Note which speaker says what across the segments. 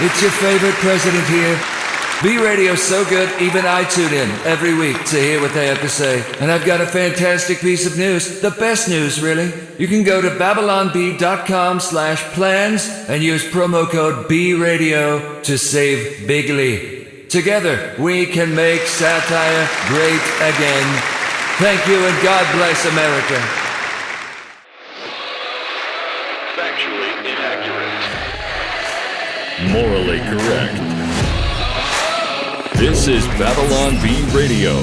Speaker 1: It's your favorite president here. B-Radio's so good, even I tune in every week to hear what they have to say. And I've got a fantastic piece of news. The best news, really. You can go to babylonb.com/plans and use promo code B-Radio to save bigly. Together, we can make satire great again. Thank you and God bless America.
Speaker 2: Factually inaccurate.
Speaker 3: Morally correct. This is Babylon B Radio.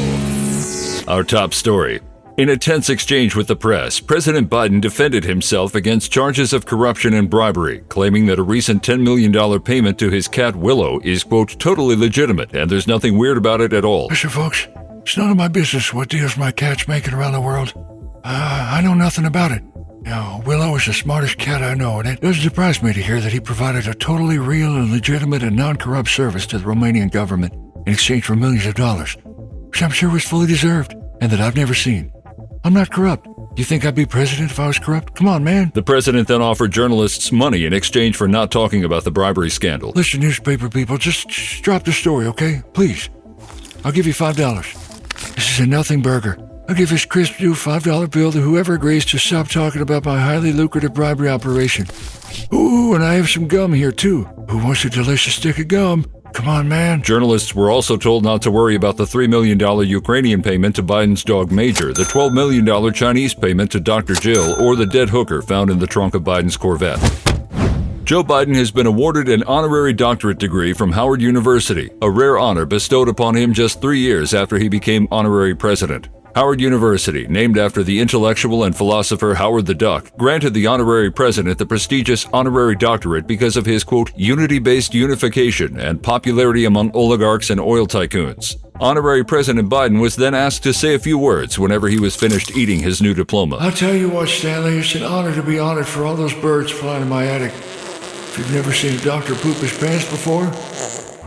Speaker 3: Our top story. In a tense exchange with the press, President Biden defended himself against charges of corruption and bribery, claiming that a recent $10 million payment to his cat Willow is, quote, totally legitimate and there's nothing weird about it at all.
Speaker 4: Listen, folks, it's none of my business what deals my cat's making around the world. I know nothing about it. Now, Willow is the smartest cat I know, and it doesn't surprise me to hear that he provided a totally real and legitimate and non-corrupt service to the Romanian government in exchange for millions of dollars, which I'm sure was fully deserved and that I've never seen. I'm not corrupt. You think I'd be president if I was corrupt? Come on, man.
Speaker 3: The president then offered journalists money in exchange for not talking about the bribery scandal.
Speaker 4: Listen, newspaper people, just drop the story, okay? Please. I'll give you $5. This is a nothing burger. I'll give this crisp new $5 bill to whoever agrees to stop talking about my highly lucrative bribery operation. Ooh, and I have some gum here, too. Who wants a delicious stick of gum? Come on, man.
Speaker 3: Journalists were also told not to worry about the $3 million Ukrainian payment to Biden's dog Major, the $12 million Chinese payment to Dr. Jill, or the dead hooker found in the trunk of Biden's Corvette. Joe Biden has been awarded an honorary doctorate degree from Howard University, a rare honor bestowed upon him just 3 years after he became honorary president. Howard University, named after the intellectual and philosopher Howard the Duck, granted the honorary president the prestigious honorary doctorate because of his, quote, unity-based unification and popularity among oligarchs and oil tycoons. Honorary President Biden was then asked to say a few words whenever he was finished eating his new diploma.
Speaker 4: I'll tell you what, Stanley, it's an honor to be honored for all those birds flying in my attic. If you've never seen a doctor poop his pants before,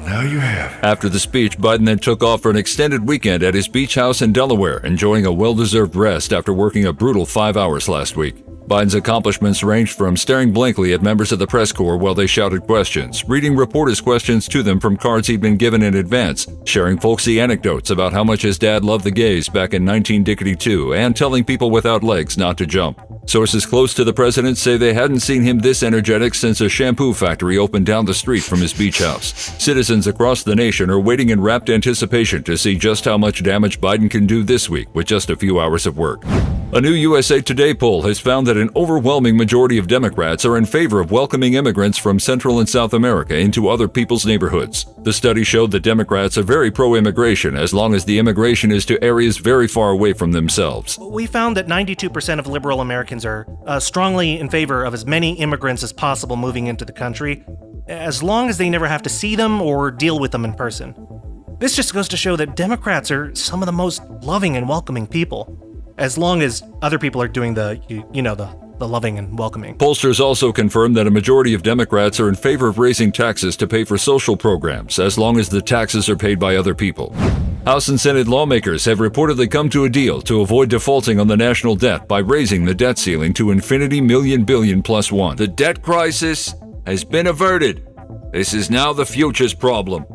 Speaker 4: now you have.
Speaker 3: After the speech, Biden then took off for an extended weekend at his beach house in Delaware, enjoying a well-deserved rest after working a brutal 5 hours last week. Biden's accomplishments ranged from staring blankly at members of the press corps while they shouted questions, reading reporters' questions to them from cards he'd been given in advance, sharing folksy anecdotes about how much his dad loved the gays back in 1962, and telling people without legs not to jump. Sources close to the president say they hadn't seen him this energetic since a shampoo factory opened down the street from his beach house. Citizens across the nation are waiting in rapt anticipation to see just how much damage Biden can do this week with just a few hours of work. A new USA Today poll has found that an overwhelming majority of Democrats are in favor of welcoming immigrants from Central and South America into other people's neighborhoods. The study showed that Democrats are very pro-immigration as long as the immigration is to areas very far away from themselves.
Speaker 5: We found that 92% of liberal Americans are strongly in favor of as many immigrants as possible moving into the country, as long as they never have to see them or deal with them in person. This just goes to show that Democrats are some of the most loving and welcoming people, as long as other people are doing the loving and welcoming.
Speaker 3: Pollsters also confirmed that a majority of Democrats are in favor of raising taxes to pay for social programs, as long as the taxes are paid by other people. House and Senate lawmakers have reportedly come to a deal to avoid defaulting on the national debt by raising the debt ceiling to infinity million billion plus one. The debt crisis has been averted. This is now the future's problem.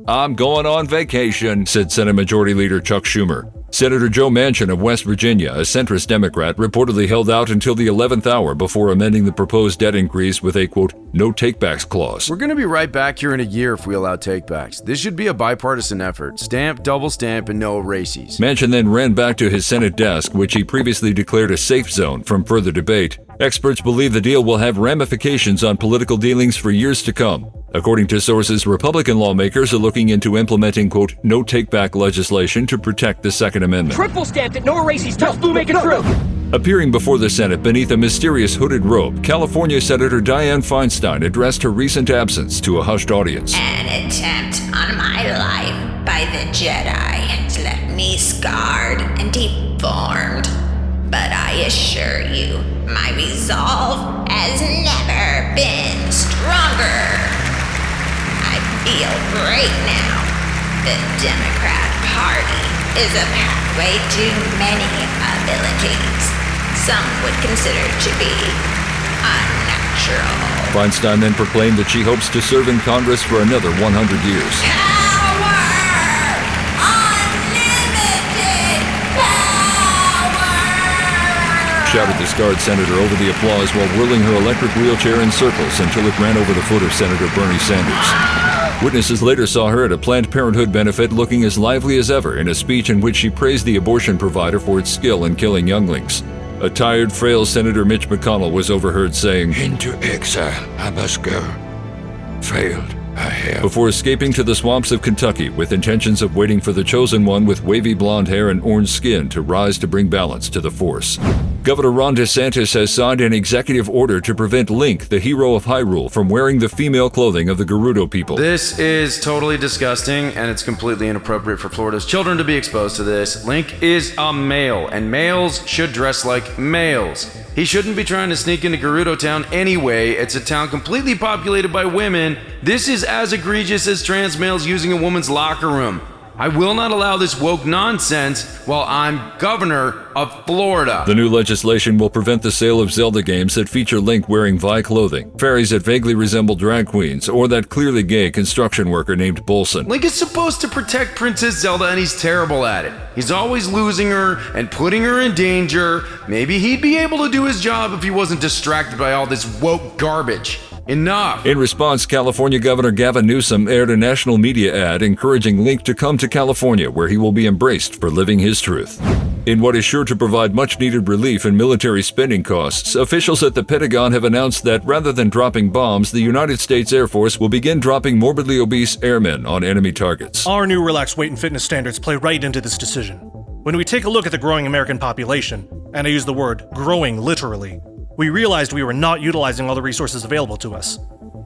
Speaker 3: I'm going on vacation, said Senate Majority Leader Chuck Schumer. Senator Joe Manchin of West Virginia, a centrist Democrat, reportedly held out until the 11th hour before amending the proposed debt increase with a, quote, no takebacks clause.
Speaker 6: We're going to be right back here in a year if we allow takebacks. This should be a bipartisan effort. Stamp, double stamp, and no erases.
Speaker 3: Manchin then ran back to his Senate desk, which he previously declared a safe zone from further debate. Experts believe the deal will have ramifications on political dealings for years to come. According to sources, Republican lawmakers are looking into implementing, quote, no take-back legislation to protect the Second Amendment.
Speaker 7: Triple stamped it, no erases, tell Stu make it through.
Speaker 3: Appearing before the Senate beneath a mysterious hooded robe, California Senator Dianne Feinstein addressed her recent absence to a hushed audience.
Speaker 8: An attempt on my life by the Jedi has left me scarred and deformed. But I assure you, my resolve has never been stronger. I feel great now. The Democrat Party is a pathway to many abilities some would consider to be unnatural.
Speaker 3: Feinstein then proclaimed that she hopes to serve in Congress for another 100 years. Shouted the scarred senator over the applause while whirling her electric wheelchair in circles until it ran over the foot of Senator Bernie Sanders. Witnesses later saw her at a Planned Parenthood benefit looking as lively as ever in a speech in which she praised the abortion provider for its skill in killing younglings. A tired, frail Senator Mitch McConnell was overheard saying,
Speaker 4: Into exile I must go. Failed I have.
Speaker 3: Before escaping to the swamps of Kentucky with intentions of waiting for the chosen one with wavy blonde hair and orange skin to rise to bring balance to the force. Governor Ron DeSantis has signed an executive order to prevent Link, the hero of Hyrule, from wearing the female clothing of the Gerudo people.
Speaker 6: This is totally disgusting, and it's completely inappropriate for Florida's children to be exposed to this. Link is a male, and males should dress like males. He shouldn't be trying to sneak into Gerudo Town anyway. It's a town completely populated by women. This is as egregious as trans males using a woman's locker room. I will not allow this woke nonsense while I'm governor of Florida.
Speaker 3: The new legislation will prevent the sale of Zelda games that feature Link wearing Vi clothing, fairies that vaguely resemble drag queens, or that clearly gay construction worker named Bolson.
Speaker 6: Link is supposed to protect Princess Zelda, and he's terrible at it. He's always losing her and putting her in danger. Maybe he'd be able to do his job if he wasn't distracted by all this woke garbage. Enough!
Speaker 3: In response, California Governor Gavin Newsom aired a national media ad encouraging Link to come to California, where he will be embraced for living his truth. In what is sure to provide much-needed relief in military spending costs, officials at the Pentagon have announced that rather than dropping bombs, the United States Air Force will begin dropping morbidly obese airmen on enemy targets.
Speaker 5: Our new relaxed weight and fitness standards play right into this decision. When we take a look at the growing American population, and I use the word growing literally, we realized we were not utilizing all the resources available to us.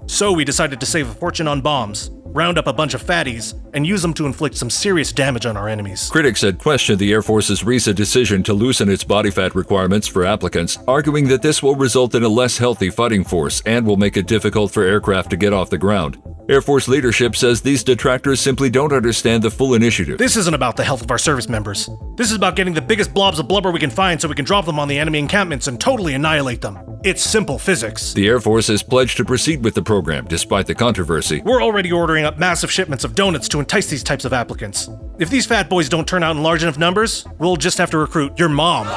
Speaker 5: So we decided to save a fortune on bombs, round up a bunch of fatties, and use them to inflict some serious damage on our enemies.
Speaker 3: Critics had questioned the Air Force's recent decision to loosen its body fat requirements for applicants, arguing that this will result in a less healthy fighting force and will make it difficult for aircraft to get off the ground. Air Force leadership says these detractors simply don't understand the full initiative.
Speaker 5: This isn't about the health of our service members. This is about getting the biggest blobs of blubber we can find so we can drop them on the enemy encampments and totally annihilate them. It's simple physics.
Speaker 3: The Air Force has pledged to proceed with the program, despite the controversy.
Speaker 5: We're already ordering up massive shipments of donuts to entice these types of applicants. If these fat boys don't turn out in large enough numbers, we'll just have to recruit your mom.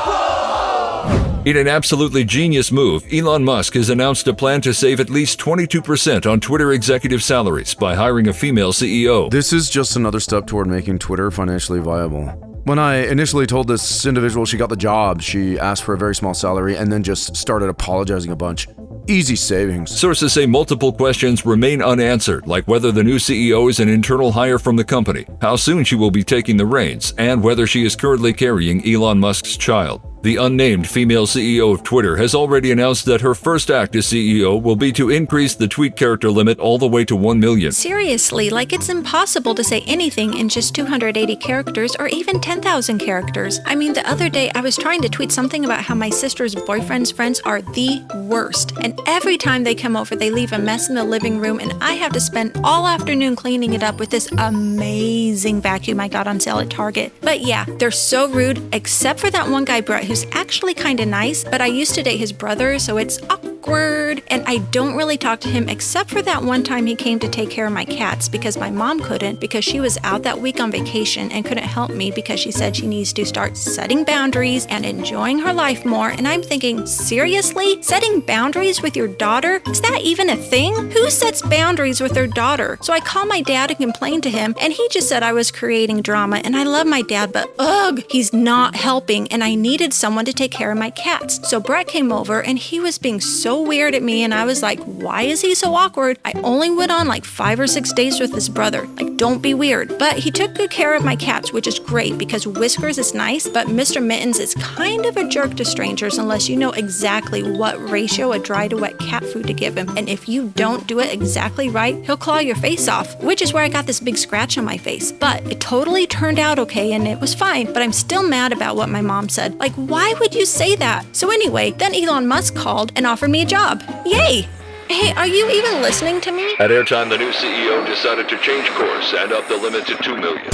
Speaker 3: In an absolutely genius move, Elon Musk has announced a plan to save at least 22% on Twitter executive salaries by hiring a female CEO.
Speaker 6: This is just another step toward making Twitter financially viable. When I initially told this individual she got the job, she asked for a very small salary and then just started apologizing a bunch. Easy savings.
Speaker 3: Sources say multiple questions remain unanswered, like whether the new CEO is an internal hire from the company, how soon she will be taking the reins, and whether she is currently carrying Elon Musk's child. The unnamed female CEO of Twitter has already announced that her first act as CEO will be to increase the tweet character limit all the way to 1 million.
Speaker 9: Seriously, like it's impossible to say anything in just 280 characters or even 10,000 characters. I mean, the other day I was trying to tweet something about how my sister's boyfriend's friends are the worst. And every time they come over, they leave a mess in the living room and I have to spend all afternoon cleaning it up with this amazing vacuum I got on sale at Target. But yeah, they're so rude, except for that one guy, Brett, who's actually kind of nice, but I used to date his brother, so it's awkward. And I don't really talk to him except for that one time he came to take care of my cats because my mom couldn't because she was out that week on vacation and couldn't help me because she said she needs to start setting boundaries and enjoying her life more. And I'm thinking, seriously? Setting boundaries with your daughter? Is that even a thing? Who sets boundaries with their daughter? So I called my dad and complained to him, and he just said I was creating drama. And I love my dad, but ugh, he's not helping, and I needed someone to take care of my cats. So Brett came over and he was being so weird at me, and I was like, why is he so awkward? I only went on like 5 or 6 days with his brother. Like, don't be weird. But he took good care of my cats, which is great because Whiskers is nice, but Mr. Mittens is kind of a jerk to strangers unless you know exactly what ratio of dry to wet cat food to give him. And if you don't do it exactly right, he'll claw your face off, which is where I got this big scratch on my face. But it totally turned out okay and it was fine, but I'm still mad about what my mom said. Like, why would you say that? So anyway, then Elon Musk called and offered me a job. Yay! Hey, are you even listening to me?
Speaker 2: At airtime, the new CEO decided to change course and up the limit to 2 million.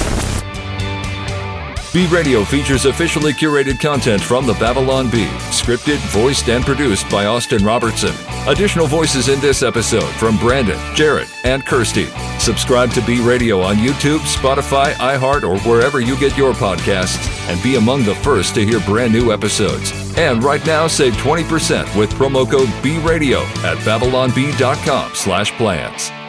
Speaker 3: B Radio features officially curated content from the Babylon Bee, scripted, voiced, and produced by Austin Robertson. Additional voices in this episode from Brandon, Jared, and Kirsty. Subscribe to B Radio on YouTube, Spotify, iHeart, or wherever you get your podcasts, and be among the first to hear brand new episodes. And right now, save 20% with promo code BRadio at babylonbee.com/plans.